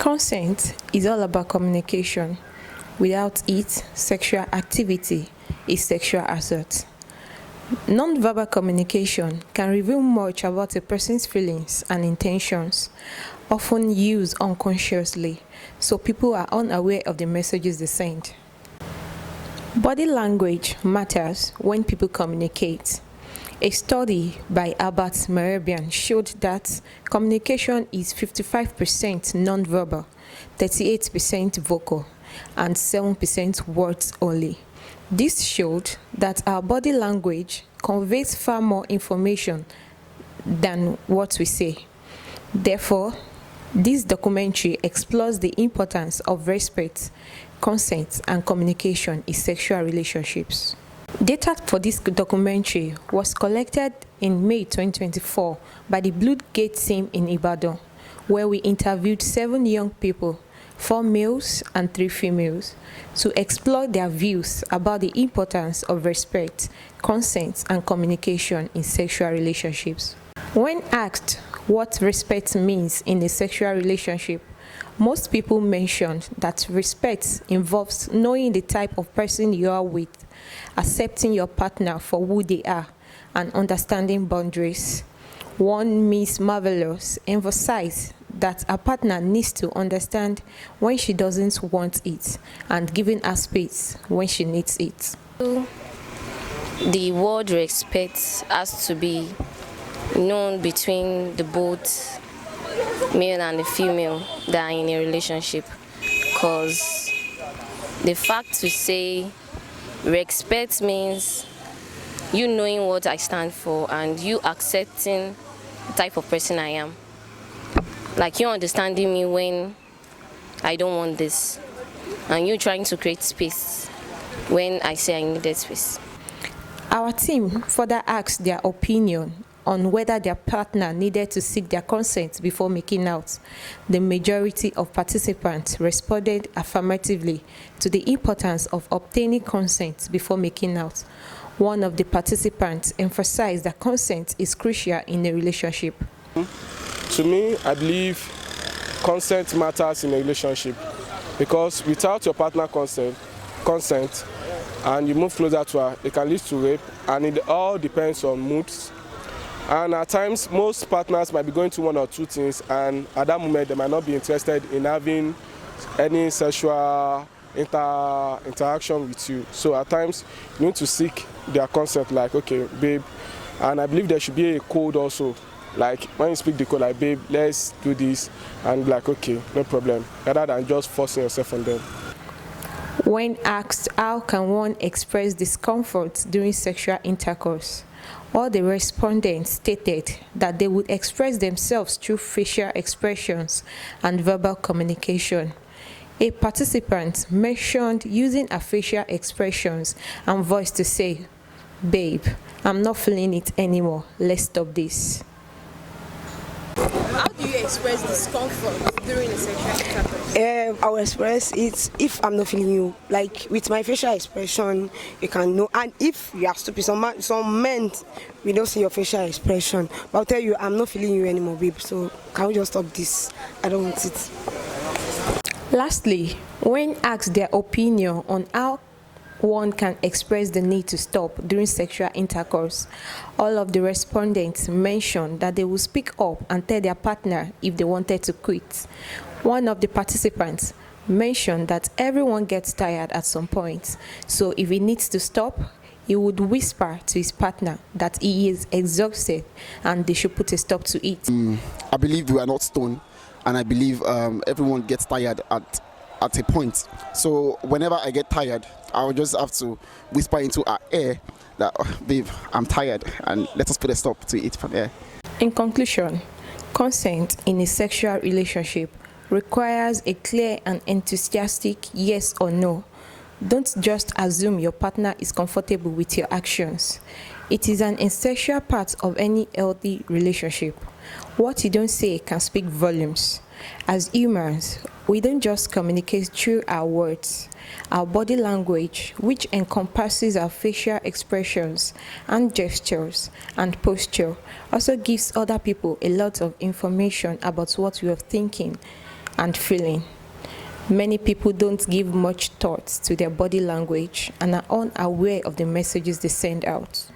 Consent is all about communication. Without it, sexual activity is sexual assault. Non-verbal communication can reveal much about a person's feelings and intentions, often used unconsciously, so people are unaware of the messages they send. Body language matters when people communicate. A study by Albert Mehrabian showed that communication is 55% nonverbal, 38% vocal, and 7% words only. This showed that our body language conveys far more information than what we say. Therefore, this documentary explores the importance of respect, consent, and communication in sexual relationships. Data for this documentary was collected in May 2024 by the Blue Gate team in Ibadan, where we interviewed 7 young people, 4 males and 3 females, to explore their views about the importance of respect, consent, and communication in sexual relationships. When asked what respect means in a sexual relationship, most people mentioned that respect involves knowing the type of person you are with, accepting your partner for who they are, and understanding boundaries. One Miss Marvelous emphasized that a partner needs to understand when she doesn't want it and giving her space when she needs it. The word respect has to be known between the both male and the female that are in a relationship, because the fact to say respect means you knowing what I stand for and you accepting the type of person I am. Like you understanding me when I don't want this, and you trying to create space when I say I needed space. Our team further asked their opinion on whether their partner needed to seek their consent before making out. The majority of participants responded affirmatively to the importance of obtaining consent before making out. One of the participants emphasized that consent is crucial in a relationship. To me, I believe consent matters in a relationship, because without your partner consent and you move closer to her, it can lead to rape, and it all depends on moods. And at times, most partners might be going through 1 or 2 things, and at that moment, they might not be interested in having any sexual interaction with you. So at times, you need to seek their consent, like, okay, babe. And I believe there should be a code also. Like, when you speak the code, like, babe, let's do this, and like, okay, no problem, rather than just forcing yourself on them. When asked how can one express discomfort during sexual intercourse, all the respondents stated that they would express themselves through facial expressions and verbal communication. A participant mentioned using her facial expressions and voice to say, "Babe, I'm not feeling it anymore, let's stop this." How do you express discomfort during a sexual intercourse? I will express it if I'm not feeling you. Like with my facial expression, you can know. And if you are stupid, some men, we don't see your facial expression. But I'll tell you, I'm not feeling you anymore, babe. So can we just stop this? I don't want it. Lastly, when asked their opinion on how one can express the need to stop during sexual intercourse, all of the respondents mentioned that they would speak up and tell their partner if they wanted to quit. One of the participants mentioned that everyone gets tired at some point, so if he needs to stop, he would whisper to his partner that he is exhausted and they should put a stop to it. I believe we are not stone, and I believe everyone gets tired at a point. So whenever I get tired, I'll just have to whisper into her ear that, "Oh, babe, I'm tired, and let us put a stop to it from here." In conclusion, consent in a sexual relationship requires a clear and enthusiastic yes or no. Don't just assume your partner is comfortable with your actions. It is an essential part of any healthy relationship. What you don't say can speak volumes. As humans, we don't just communicate through our words. Our body language, which encompasses our facial expressions and gestures and posture, also gives other people a lot of information about what we are thinking. and feeling. Many people don't give much thought to their body language and are unaware of the messages they send out.